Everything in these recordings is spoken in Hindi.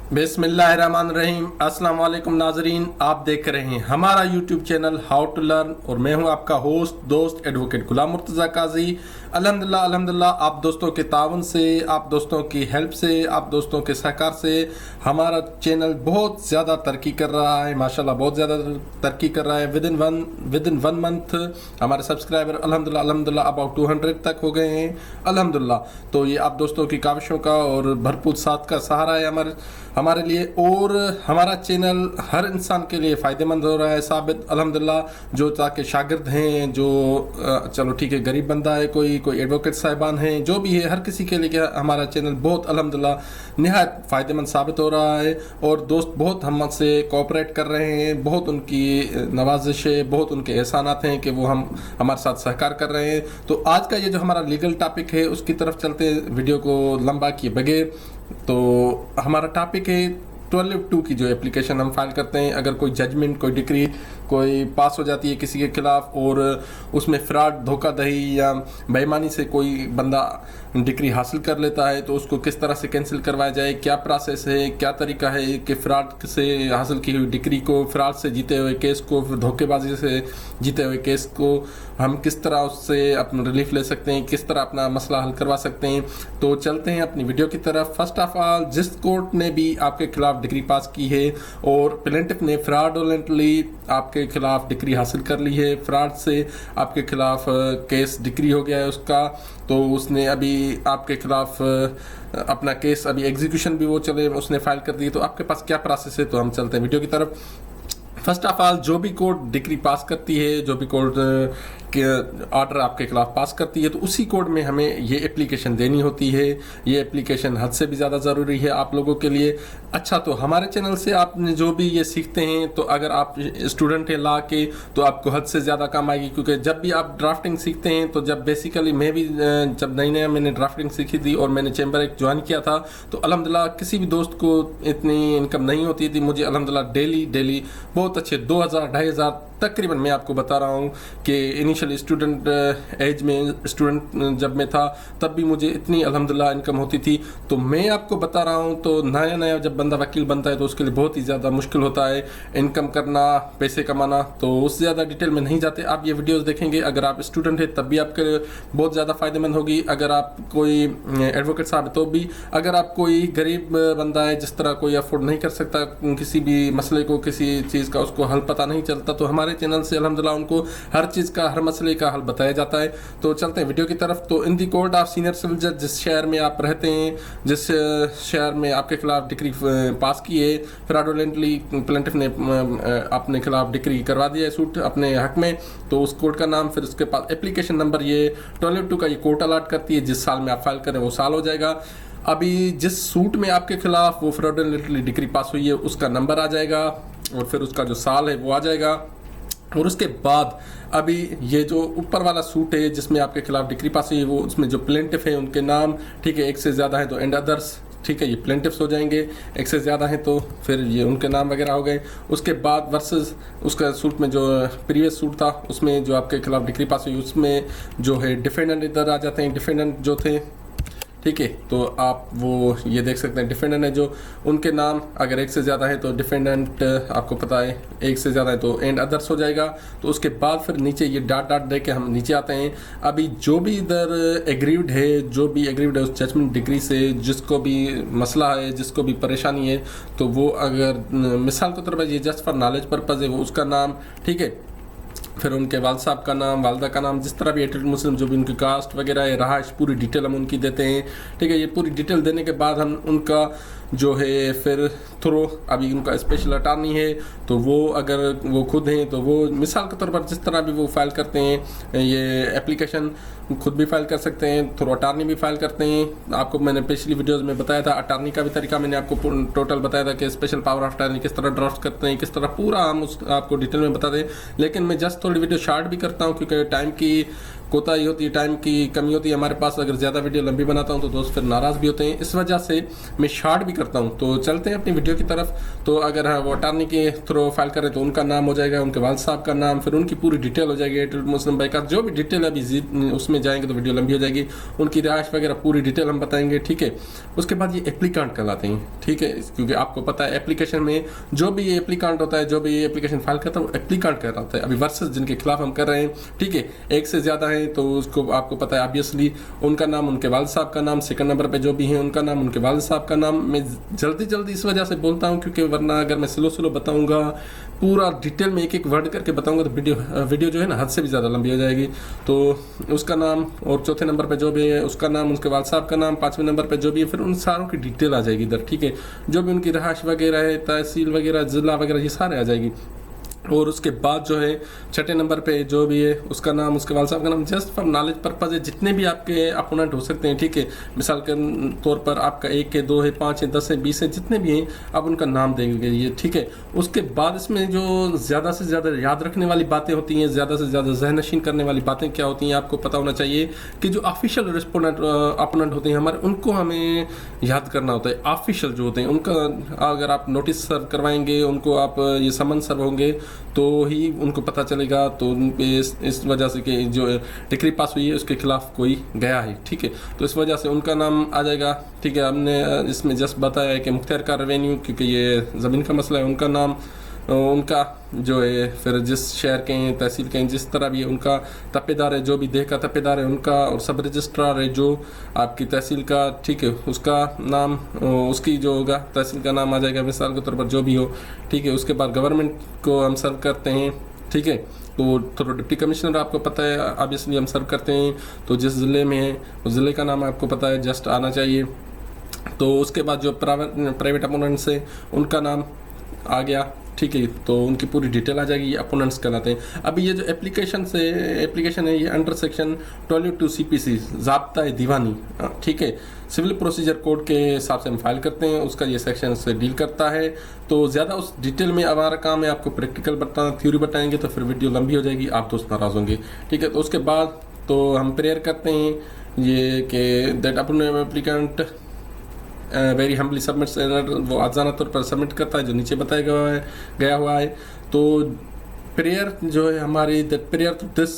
बिस्मिल्लाहिर्रहमानिर्रहीम। अस्सलाम वालेकुम नाजरीन, आप देख रहे हैं हमारा YouTube channel how to learn और मैं हूं आपका होस्ट दोस्त एडवोकेट गुलाम मुर्तज़ा काजी। अल्हम्दुलिल्लाह अल्हम्दुलिल्लाह, आप दोस्तों के तावन से, आप दोस्तों की हेल्प से, आप दोस्तों के सहकार से हमारा चैनल बहुत ज़्यादा तरक्की कर रहा है। माशाल्लाह बहुत ज़्यादा तरक्की कर रहा है। विद इन वन मंथ हमारे सब्सक्राइबर अल्हम्दुलिल्लाह अल्हम्दुलिल्लाह अबाउट 200 तक हो गए हैं अल्हम्दुलिल्लाह। तो ये आप दोस्तों की काविशों का और भरपूर साथ का सहारा है हमारे लिए, और हमारा चैनल हर इंसान के लिए फ़ायदेमंद हो रहा है साबित अल्हम्दुलिल्लाह। जो ताकि शागिर्द हैं, जो चलो ठीक है गरीब बंदा है, कोई एडवोकेट साहिबान हैं, जो भी है, हर किसी के लिए हमारा चैनल बहुत अल्हम्दुलिल्लाह निहायत फ़ायदेमंद साबित हो रहा है। और दोस्त बहुत हमसे कोऑपरेट कर रहे हैं, बहुत उनकी नवाजिश है, बहुत उनके एहसानात हैं कि वो हमारे साथ सहकार कर रहे हैं। तो आज का ये जो हमारा लीगल टॉपिक है उसकी तरफ चलते हैं वीडियो को लंबा किए बगैर। तो हमारा टॉपिक है 12F2 की जो एप्लीकेशन हम फाइल करते हैं। अगर कोई जजमेंट, कोई डिक्री कोई पास हो जाती है किसी के खिलाफ और उसमें फ्रॉड, धोखाधड़ी या बेईमानी से कोई बंदा डिक्री हासिल कर लेता है, तो उसको किस तरह से कैंसिल करवाया जाए, क्या प्रोसेस है, क्या तरीका है कि फ्रॉड से हासिल की हुई डिक्री को, फ्रॉड से जीते हुए केस को, फिर धोखेबाजी से जीते हुए केस को हम किस तरह उससे अपना रिलीफ ले सकते हैं, किस तरह अपना मसला हल करवा सकते हैं। तो चलते हैं अपनी वीडियो की तरफ। फर्स्ट ऑफ ऑल, जिस कोर्ट ने भी आपके खिलाफ डिक्री पास की है और प्लेंटिफ ने फ्रॉडुलेंटली आपके खिलाफ डिक्री हासिल कर ली है, फ्रॉड से आपके खिलाफ केस डिक्री हो गया है उसका, तो उसने अभी आपके खिलाफ अपना केस अभी एग्जीक्यूशन भी वो चले उसने फाइल कर दी, तो आपके पास क्या प्रोसेस है। तो हम चलते हैं वीडियो की तरफ। फर्स्ट ऑफ ऑल, जो भी कोर्ट डिक्री पास करती है, जो भी कोर्ट के ऑर्डर आपके खिलाफ पास करती है, तो उसी कोर्ट में हमें ये एप्लीकेशन देनी होती है। ये एप्लीकेशन हद से भी ज़्यादा ज़रूरी है आप लोगों के लिए। अच्छा, तो हमारे चैनल से आपने जो भी ये सीखते हैं, तो अगर आप स्टूडेंट हैं ला के, तो आपको हद से ज़्यादा काम आएगी। क्योंकि जब भी आप ड्राफ्टिंग सीखते हैं, तो जब बेसिकली मैं भी जब नई मैंने ड्राफ्टिंग सीखी थी और मैंने चैम्बर एक ज्वाइन किया था, तो अल्हम्दुलिल्लाह किसी भी दोस्त को इतनी इनकम नहीं होती थी। मुझे अल्हम्दुलिल्लाह डेली बहुत अच्छे 2000-2500 तकरीबन, मैं आपको बता रहा हूँ कि इनिशियल स्टूडेंट एज में, स्टूडेंट जब मैं था तब भी मुझे इतनी अल्हम्दुलिल्लाह इनकम होती थी। तो मैं आपको बता रहा हूँ, तो नया जब बंदा वकील बनता है तो उसके लिए बहुत ही ज़्यादा मुश्किल होता है इनकम करना, पैसे कमाना। तो उससे ज़्यादा डिटेल में नहीं जाते, आप ये वीडियोज़ देखेंगे। अगर आप स्टूडेंट है तब भी आपके लिए बहुत ज़्यादा फ़ायदेमंद होगी। अगर आप कोई एडवोकेट साहब है तो भी, अगर आप कोई गरीब बंदा है जिस तरह कोई अफोर्ड नहीं कर सकता किसी भी मसले को, किसी चीज़ का उसको हल पता नहीं चलता, तो हमारे चैनल से अल्हम्दुलिल्लाह उनको हर चीज़ का, हर मसले का हल बताया जाता है। तो चलते हैं वीडियो की तरफ। तो इन दी कोर्ट ऑफ सीनियर सिविल जज, जिस शहर में आप रहते हैं, जिस शहर में आपके खिलाफ डिक्री पास की है, फ्रॉडुलेंटली प्लेंटिफ ने अपने खिलाफ डिक्री करवा दिया है, सूट अपने हक में, तो उस कोर्ट का नाम, फिर उसके पास एप्लीकेशन नंबर, ये 12F2 का ये कोर्ट अलाट करती है। जिस साल में आप फाइल करें वो साल हो जाएगा। अभी जिस सूट में आपके खिलाफ वो फ्रॉडुलेंटली डिक्री पास हुई है उसका नंबर आ जाएगा और फिर उसका जो साल है वो आ जाएगा। और उसके बाद अभी ये जो ऊपर वाला सूट है जिसमें आपके खिलाफ डिक्री पास हुई है, वो उसमें जो प्लेंटिफ है उनके नाम, ठीक है, एक से ज़्यादा है तो एंड अदर्स, ठीक है, ये प्लेंटिफ्स हो जाएंगे। एक से ज़्यादा हैं तो फिर ये उनके नाम वगैरह हो गए। उसके बाद वर्सेस उसका सूट में जो प्रीवियस सूट था उसमें जो आपके खिलाफ डिक्री पास हुई उसमें जो है डिफेंडेंट इधर आ जाते हैं, डिफेंडेंट जो थे, ठीक है। तो आप वो ये देख सकते हैं डिफेंडेंट है जो उनके नाम, अगर एक से ज़्यादा है तो डिफेंडेंट आपको पता है, एक से ज़्यादा है तो एंड अदर्स हो जाएगा। तो उसके बाद फिर नीचे ये डॉट दे के हम नीचे आते हैं। अभी जो भी इधर एग्रीव्ड है उस जजमेंट डिग्री से, जिसको भी मसला है, जिसको भी परेशानी है, तो वो अगर मिसाल के तौर पर ये जस्ट फॉर नॉलेज पर्पज़ है, वो उसका नाम, ठीक है, फिर उनके वाल साहब का नाम, वालदा का नाम, जिस तरह भी एटेड मुस्लिम जो भी उनकी कास्ट वगैरह है, रहाइश, पूरी डिटेल हम उनकी देते हैं, ठीक है। ये पूरी डिटेल देने के बाद हम उनका जो है फिर थ्रो, अभी उनका स्पेशल अटार्नी है तो वो अगर वो खुद हैं तो वो मिसाल के तौर पर जिस तरह भी वो फाइल करते हैं ये एप्लीकेशन, खुद भी फाइल कर सकते हैं, थ्रू अटार्नी भी फाइल करते हैं। आपको मैंने पिछली वीडियोस में बताया था अटार्नी का भी तरीका, मैंने आपको टोटल बताया था कि स्पेशल पावर ऑफ अटार्नी किस तरह ड्राफ्ट करते हैं, किस तरह पूरा हम आपको डिटेल में बता दें। लेकिन मैं जस्ट थोड़ी वीडियो शॉर्ट भी करता हूँ क्योंकि टाइम की कोताही होती है, टाइम की कमी होती है हमारे पास। अगर ज़्यादा वीडियो लंबी बनाता हूँ तो दोस्त फिर नाराज़ भी होते हैं, इस वजह से मैं शॉर्ट भी करता हूँ। तो चलते हैं अपनी वीडियो की तरफ। तो अगर वो अटारनी के थ्रू फाइल करें तो उनका नाम हो जाएगा, उनके वालिद साहब का नाम, फिर उनकी पूरी डिटेल हो जाएगी, एयरटेल मुस्लिम भाई का जो भी डिटेल है। अभी उसमें जाएंगे तो वीडियो लंबी हो जाएगी, उनकी रिहाइश वगैरह पूरी डिटेल हम बताएंगे, ठीक है। उसके बाद ये एप्लीकांट कहलाते हैं, ठीक है, क्योंकि आपको पता है एप्लीकेशन में जो भी ये एप्लीकांट होता है, जो भी ये एप्लीकेशन फाइल करता है वो एप्लीकांट कहलाता है। अभी वर्सेस जिनके खिलाफ हम कर रहे हैं, ठीक है, एक से ज़्यादा है तो उसको आपको पता है ऑब्वियसली उनका नाम, उनके वालिद साहब का नाम, सेकंड नंबर पे जो भी है उनका नाम, उनके वालिद साहब का नाम। मैं जल्दी इस वजह से बोलता हूँ क्योंकि वरना अगर मैं स्लो बताऊँगा, पूरा डिटेल में एक एक वर्ड करके बताऊँगा तो वीडियो जो है ना हद से भी ज़्यादा लंबी हो जाएगी। तो उसका नाम, और चौथे नंबर पे जो भी है उसका नाम, उसके वालिद साहब का नाम, पाँचवें नंबर पे जो भी है, फिर उन सारों की डिटेल आ जाएगी इधर, ठीक है। जो भी उनकी रहाश वगैरह है, तहसील वगैरह, ज़िला वगैरह, ये सारे आ जाएगी। और उसके बाद जो है छठे नंबर पे जो भी है उसका नाम, उसके वालिद साहब का नाम। जस्ट फॉर नॉलेज पर्पज है, जितने भी आपके अपोनेंट हो सकते हैं, ठीक है, मिसाल के तौर पर आपका 1 है, 2 है, 5 है, 10 है, 20 है, जितने भी हैं आप उनका नाम देंगे ये, ठीक है। उसके बाद इसमें जो ज़्यादा से ज़्यादा याद रखने वाली बातें होती हैं, ज़्यादा से ज़्यादा ज़हनशीन करने वाली बातें क्या होती हैं, आपको पता होना चाहिए कि जो ऑफिशियल रिस्पोंडेंट अपोनेंट होते हैं हमारे, उनको हमें याद करना होता है। ऑफिशियल जो होते हैं उनका अगर आप नोटिस सर्व करवाएंगे, उनको आप ये समन सर्व होंगे तो ही उनको पता चलेगा। तो इस वजह से कि जो डिक्री पास हुई है उसके खिलाफ कोई गया है, ठीक है, तो इस वजह से उनका नाम आ जाएगा, ठीक है। हमने इसमें जस्ट बताया है कि मुख्तियार का रेवेन्यू, क्योंकि ये ज़मीन का मसला है, उनका नाम, उनका जो है फिर जिस शहर के हैं, तहसील के हैं, जिस तरह भी है, उनका तपेदार है, जो भी देह का तपेदार है उनका, और सब रजिस्ट्रार है जो आपकी तहसील का, ठीक है, उसका नाम, उसकी जो होगा तहसील का नाम आ जाएगा मिसाल के तौर पर जो भी हो, ठीक है। उसके बाद गवर्नमेंट को हम सर्व करते हैं, ठीक है, तो थोड़ा डिप्टी कमिश्नर आपको पता है ऑब्वियसली हम सर्व करते हैं। तो जिस ज़िले में है उस ज़िले का नाम आपको पता है, जस्ट आना चाहिए। तो उसके बाद जो प्राइवेट अपोनेंट्स है उनका नाम आ गया, ठीक है, तो उनकी पूरी डिटेल आ जाएगी, ये अपोनेंट्स कहलाते हैं। अभी ये जो एप्लीकेशन है ये अंडर सेक्शन 22 CPC ज़ाब्ता दीवानी, ठीक है, सिविल प्रोसीजर कोड के हिसाब से हम फाइल करते हैं, उसका ये सेक्शन से डील करता है। तो ज़्यादा उस डिटेल में हमारा काम है आपको प्रैक्टिकल बताना, थ्योरी बताएंगे तो फिर वीडियो लंबी हो जाएगी, आप दोस्त नाराज़ होंगे, ठीक है। तो उसके बाद तो हम प्रेयर करते हैं ये कि that upon applicant very humbly submits, वो आजाना तौर पर सबमिट करता है जो नीचे बताया गया हुआ है। तो प्रेयर जो है हमारी, दैट प्रेयर टू दिस,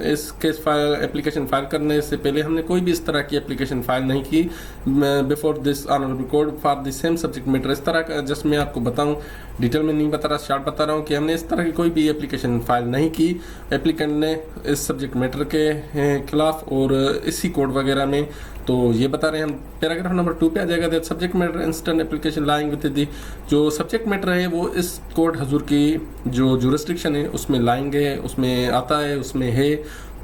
इस केस फाइल एप्लीकेशन फाइल करने से पहले हमने कोई भी इस तरह की एप्लीकेशन फाइल नहीं की। Before this honourable court for the same subject matter, इस तरह का जस्ट मैं आपको बताऊं, डिटेल में नहीं बता रहा, शॉर्ट बता रहा हूं कि हमने इस तरह की कोई भी एप्लीकेशन फाइल नहीं की एप्लीकेंट ने इस सब्जेक्ट मैटर के खिलाफ और इसी कोड वगैरह में। तो ये बता रहे हैं हम, पैराग्राफ नंबर 2 पे आ जाएगा, that subject matter instant application lying with the, जो सब्जेक्ट मैटर है वो इस कोर्ट हजूर की जो जुरिस्डिक्शन है उसमें लाइंग है, उसमें आता है, उसमें है।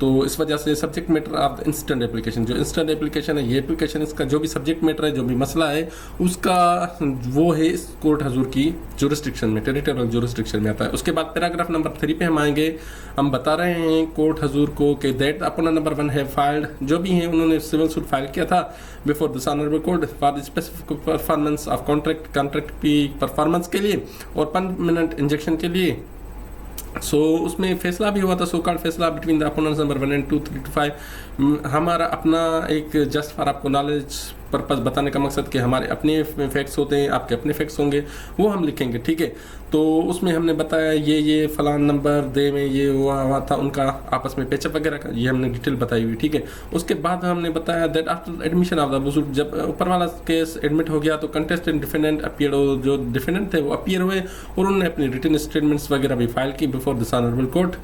तो इस वजह से subject matter of the instant application, जो इंस्टेंट एप्लीकेशन है ये एप्लीकेशन, इसका जो भी सब्जेक्ट मैटर है, जो भी मसला है उसका वो है इस कोर्ट हजूर की जुरिस्डिक्शन में, टेरिटोरियल जुरिस्डिक्शन में आता है। उसके बाद पैराग्राफ नंबर 3 पे हम आएंगे, हम बता रहे हैं कोर्ट हजूर को कि दैट अपना नंबर 1 है फाइल्ड, जो भी हैं उन्होंने सिविल सूट फाइल किया था before this honourable court for the specific performance of contract की परफॉर्मेंस के लिए और परमानेंट इंजेक्शन के लिए। सो उसमें फैसला भी हुआ था, सो कॉल्ड फैसला between the opponents number 1 and 2, 3 to 5। हमारा अपना एक जस्ट फॉर आपको नॉलेज पर्पस बताने का मकसद कि हमारे अपने फैक्ट्स होते हैं, आपके अपने फैक्ट्स होंगे, वो हम लिखेंगे, ठीक है। तो उसमें हमने बताया ये फलान नंबर दे में ये हुआ था, उनका आपस में पेचअप वगैरह का ये हमने डिटेल बताई हुई, ठीक है। उसके बाद हमने बताया that after admission of the वसूल, जब ऊपर वाला केस एडमिट हो गया तो कंटेस्टेंट डिफेंडेंट अपीयर, जो डिफेंडेंट थे वो अपीयर हुए और उन्होंने अपनी रिटन स्टेटमेंट्स वगैरह भी फाइल की बिफोर दिस ऑनरेबल कोर्ट।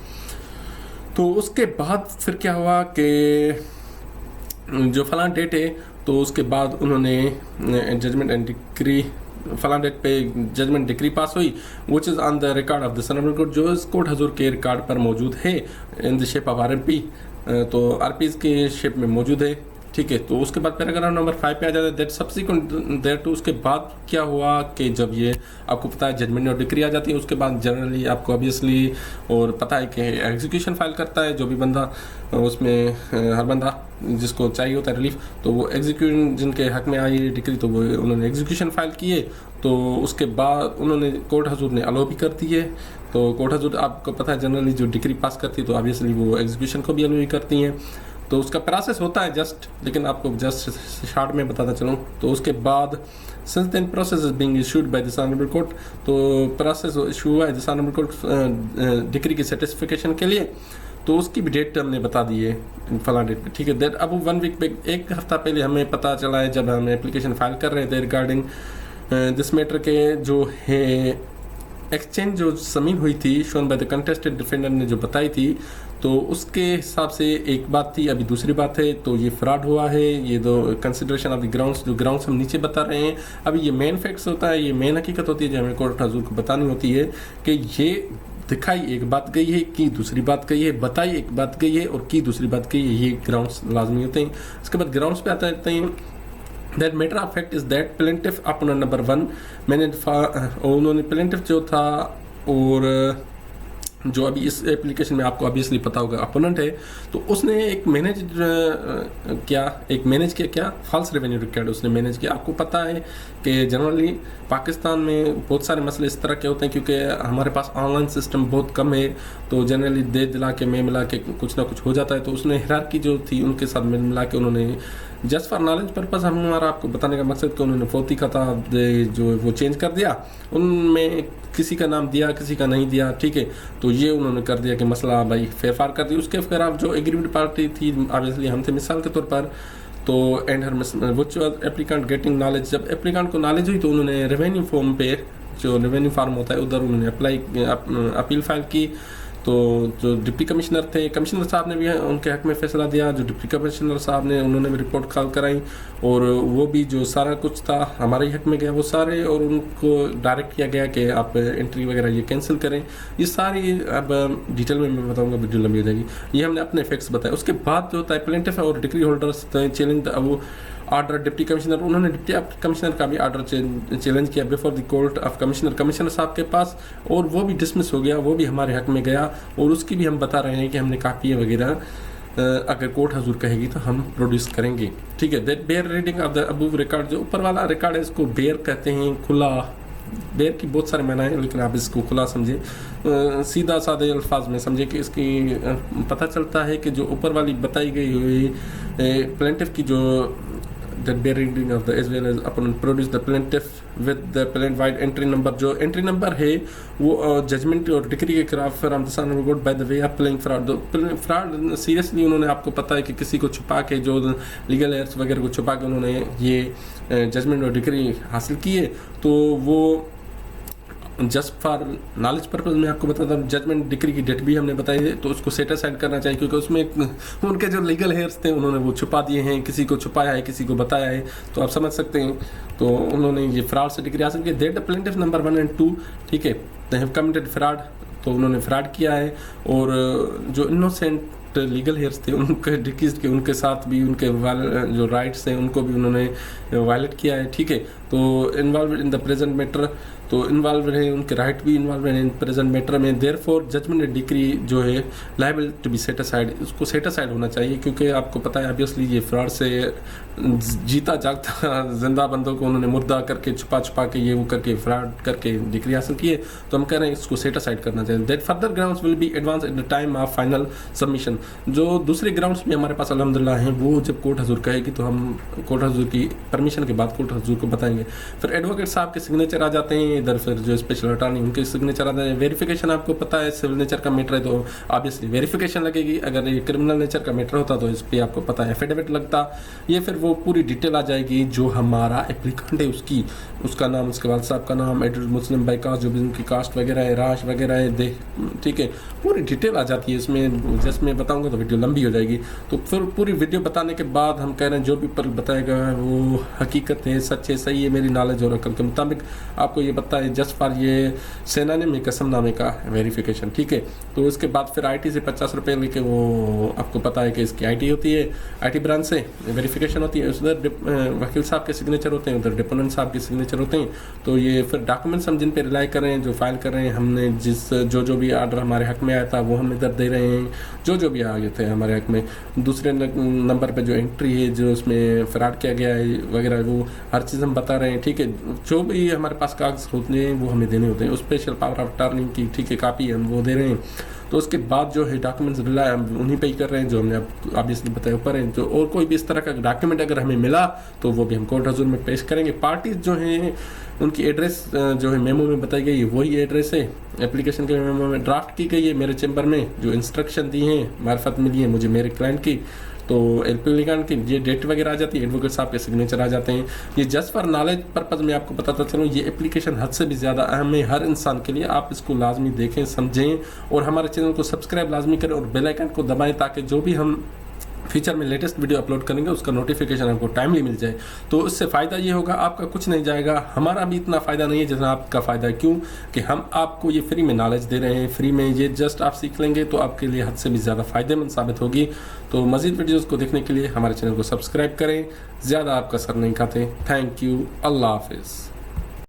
तो उसके बाद फिर क्या हुआ कि जो फलान डेट है तो उसके बाद उन्होंने जजमेंट एंड डिक्री, फलान डेट पे जजमेंट डिक्री पास हुई which is on the record of the honourable court, जो इस कोर्ट हजूर के रिकॉर्ड पर मौजूद है in the shape of RMP, तो RPs के शेप में मौजूद है। ठीक है। तो उसके बाद पैराग्राफ नंबर 5 पे आ जाता है दैट सब्सिक्वेंट दैट, उसके बाद क्या हुआ कि जब ये आपको पता है जजमेंट और डिक्री आ जाती है, उसके बाद जनरली आपको ऑब्वियसली और पता है कि एग्जीक्यूशन फाइल करता है जो भी बंदा उसमें, हर बंदा जिसको चाहिए होता है रिलीफ, तो वो एग्जीक्यूशन जिनके हक में आई डिक्री तो वो उन्होंने एग्जीक्यूशन फाइल किए। तो उसके बाद उन्होंने कोर्ट हजूर ने अलो भी कर दी है। तो कोर्ट हजूर आपको पता है जनरली जो डिक्री पास करती है तो ऑब्वियसली वो एग्जीक्यूशन को भी अलो ही करती हैं। तो उसका प्रोसेस होता है जस्ट, लेकिन आपको जस्ट शॉर्ट में बताता चलूँ। तो उसके बाद since then process is being issued by this honourable court, तो प्रोसेस इशू हुआ है दिस ऑनरेबल कोर्ट डिक्री की सेटिस्फिकेशन के लिए। तो उसकी भी डेट हमने बता दी है फला डेट पे, ठीक है। दैट अब 1 वीक पे, एक हफ्ता पहले हमें पता चला है जब हम एप्लीकेशन फाइल कर रहे थे रिगार्डिंग दिस मैटर के जो है एक्सचेंज जो जमीन हुई थी shown by the contested defendant ने जो बताई थी, तो उसके हिसाब से एक बात थी, अभी दूसरी बात है। तो ये फ्रॉड हुआ है, ये दो कंसिडरेशन ऑफ द ग्राउंड्स, जो ग्राउंड्स हम नीचे बता रहे हैं अभी ये मेन फैक्ट्स होता है, ये मेन हकीकत होती है जो हमें कोर्ट हजूर को बतानी होती है कि ये दिखाई एक बात गई है, की दूसरी बात गई है, बताई एक बात गई है और की दूसरी बात गई है, ये ग्राउंड्स लाजमी होते हैं। उसके बाद ग्राउंड्स पे आते हैं that matter of fact is that plaintiff अपना नंबर 1 मैंने उन्होंने प्लेंटिफ जो था और जो अभी इस एप्लीकेशन में आपको ऑब्वियसली पता होगा अपोनेंट है, तो उसने एक मैनेज किया क्या फॉल्स रेवेन्यू रिकॉर्ड उसने मैनेज किया। आपको पता है कि जनरली पाकिस्तान में बहुत सारे मसले इस तरह के होते हैं क्योंकि हमारे पास ऑनलाइन सिस्टम बहुत कम है, तो जनरली दे दिला के में मिला के कुछ ना कुछ हो जाता है। तो उसने हिरार्की जो थी उनके साथ मिल मिला के उन्होंने जस्ट फॉर नॉलेज पर्पज़ हमारा आपको बताने का मकसद कि उन्होंने फौती खता जो वो चेंज कर दिया, उनमें किसी का नाम दिया किसी का नहीं दिया, ठीक है। तो ये उन्होंने कर दिया कि मसला भाई फेरफार कर दी। उसके खिलाफ जो एग्रीड पार्टी थी ऑब्वियसली हम थे मिसाल के तौर पर, तो and her which was applicant getting knowledge, जब एप्लीकेंट को नॉलेज हुई तो उन्होंने रेवेन्यू फॉर्म पे जो रेवेन्यू फार्म होता है उधर उन्होंने अपील फाइल की। तो जो डिप्टी कमिश्नर थे, कमिश्नर साहब ने भी उनके हक में फैसला दिया, जो डिप्टी कमिश्नर साहब ने उन्होंने भी रिपोर्ट कॉल कराई और वो भी जो सारा कुछ था हमारे हक में गया वो सारे, और उनको डायरेक्ट किया गया कि आप एंट्री वगैरह ये कैंसिल करें। ये सारी अब डिटेल में मैं बताऊंगा, वीडियो लंबी हो जाएगी। ये हमने अपने फैक्ट्स बताए। उसके बाद जो होता है प्लेंटिफ और डिग्री होल्डर्स चैलेंज वो ऑर्डर डिप्टी कमिश्नर, उन्होंने डिप्टी कमिश्नर का भी ऑर्डर चैलेंज किया before the court of commissioner साहब के पास, और वो भी डिसमिस हो गया, वो भी हमारे हक में गया। और उसकी भी हम बता रहे हैं कि हमने कापियाँ वगैरह अगर कोर्ट हजूर कहेगी तो हम प्रोड्यूस करेंगे, ठीक है। That bare reading of the above record, जो ऊपर वाला रिकॉर्ड है इसको बेयर कहते हैं, खुला। बेयर की बहुत सारे मायने हैं लेकिन आप इसको खुला समझे, सीधा सादे अल्फाज में समझे कि इसकी पता चलता है कि जो ऊपर वाली बताई गई हुई प्लेंटिफ की जो that bear reading of the as well as upon produce the plaintiff with the plaintiff wide entry number, जो एंट्री नंबर है वो जजमेंट और डिक्री के खिलाफ from the sun good by the way of playing fraud. Fraud seriously उन्होंने आपको पता है कि किसी को छुपा के जो लीगल एयर्स वगैरह को छुपा के उन्होंने ये जजमेंट और डिक्री हासिल की है। तो वो जस्ट फॉर नॉलेज पर्पज में आपको बताता हूँ, जजमेंट डिक्री की डेट भी हमने बताई है, तो उसको सेट असाइड करना चाहिए क्योंकि उसमें उनके जो लीगल हेयर्स थे उन्होंने वो छुपा दिए हैं, किसी को छुपाया है किसी को बताया है, तो आप समझ सकते हैं। तो उन्होंने ये फ्रॉड से डिक्री हासिल की। That the plaintiff number 1 and 2, ठीक है, दे हैव कमिटेड फ्रॉड, तो उन्होंने फ्रॉड किया है। और जो इनोसेंट लीगल हेयर्स थे उनके डिक्रीज के उनके साथ भी उनके जो राइट्स हैं उनको भी उन्होंने वायलेट किया है, ठीक है। तो involve in the present matter, तो इन्वॉल्व रहे, उनके राइट भी इन्वॉल्व रहे इन प्रेजेंट मैटर में। देयरफॉर जजमेंट एंड डिक्री जो है liable to be set aside, उसको सेट असाइड होना चाहिए क्योंकि आपको पता है ऑब्वियसली ये फ्रॉड से जीता जागता जिंदा बंदों को उन्होंने मुर्दा करके छुपा के ये वो करके फ्रॉड करके डिक्री हासिल किए। तो हम कह रहे हैं इसको सेट असाइड करना चाहिए। That further grounds will be advance at the time of final submission. जो दूसरे ग्राउंड्स भी हमारे पास अल्हम्दुलिल्लाह हैं वो जब कोर्ट हजूर कहेगी तो हम कोर्ट हजूर की परमिशन के बाद कोर्ट हजूर को बताएंगे। फिर एडवोकेट साहब के सिग्नेचर आ जाते हैं इधर, फिर जो स्पेशल अटॉर्नी उनके सिग्नेचर आता है। वेरिफिकेशन आपको पता है सिविल नेचर का मैटर है तो ऑब्वियसली वेरिफिकेशन लगेगी, अगर ये क्रिमिनल नेचर का मैटर होता तो इस पर आपको पता है एफिडेविट लगता। ये फिर वो पूरी डिटेल आ जाएगी जो हमारा एप्लीकेंट है उसकी, उसका नाम, उसके वालिद साहब का नाम, एड्रेस, मुस्लिम बाई कास्ट, जो भी उनकी कास्ट वगैरह है, राश वगैरह है, दे, ठीक है, पूरी डिटेल आ जाती है इसमें। जस्ट मैं बताऊंगा तो वीडियो लंबी हो जाएगी। तो फिर पूरी वीडियो बताने के बाद हम कह रहे हैं जो भी पर बताया गया है वो हकीकत है, सच है, सही है, मेरी नॉलेज और अकल के मुताबिक आपको ये पता है, जस्ट फॉर ये सेनानिम कसमनामे का वेरिफिकेशन, ठीक है। तो उसके बाद फिर IT से 50 रुपये लेके वो आपको पता है कि इसकी IT होती है, IT ब्रांच से वेरिफिकेशन होती है, उधर वकील साहब के सिग्नेचर होते हैं, उधर डिपोनेंट साहब के सिग्नेचर होते हैं। तो ये फिर डॉक्यूमेंट्स हम जिन पे रिलाई कर रहे हैं, जो फाइल कर रहे हैं, हमने जो भी आर्डर हमारे हक में आया था वो हम इधर दे रहे हैं, जो भी आ गए थे हमारे हक में। दूसरे नंबर पे जो एंट्री है, जो उसमें फ्रॉड किया गया है वगैरह, वो हर चीज़ हम बता रहे हैं, ठीक है। जो भी हमारे पास कागज होते हैं वो हमें देने होते हैं, स्पेशल पावर ऑफ टर्निंग की, ठीक है, कापी हम वो दे रहे हैं। तो उसके बाद जो है डॉक्यूमेंट्स रिलाई हम उन्हीं पे ही कर रहे हैं जो हमने अब ऑब्वियसली बताया ऊपर है। जो और कोई भी इस तरह का डॉक्यूमेंट अगर हमें मिला तो वो भी हम कोर्ट हजूर में पेश करेंगे। पार्टीज जो हैं उनकी एड्रेस जो है मेमो में बताई गई है वही एड्रेस है, एप्लीकेशन के मेमो में ड्राफ्ट की गई है मेरे चैम्बर में, जो इंस्ट्रक्शन दी हैं मार्फत मिली है मुझे मेरे क्लाइंट की। तो एप्लीकेंट की ये डेट वगैरह आ जाती है, एडवोकेट साहब के सिग्नेचर आ जाते हैं। ये जस्ट फॉर नॉलेज पर्पज़ में आपको बताता चलूँ, ये एप्लीकेशन हद से भी ज़्यादा अहम है हर इंसान के लिए। आप इसको लाजमी देखें, समझें और हमारे चैनल को सब्सक्राइब लाजमी करें और बेल आइकन को दबाएं ताकि जो भी हम फ्यूचर में लेटेस्ट वीडियो अपलोड करेंगे उसका नोटिफिकेशन आपको टाइमली मिल जाए। तो इससे फ़ायदा ये होगा, आपका कुछ नहीं जाएगा, हमारा भी इतना फ़ायदा नहीं है जितना आपका फ़ायदा है। क्यों कि हम आपको ये फ्री में नॉलेज दे रहे हैं, फ्री में ये जस्ट आप सीख लेंगे तो आपके लिए हद से भी ज़्यादा फ़ायदेमंद साबित होगी। तो मज़ीद वीडियोज़ को देखने के लिए हमारे चैनल को सब्सक्राइब करें। ज़्यादा आपका सर नहीं खाते। Thank you. अल्लाह हाफिज़।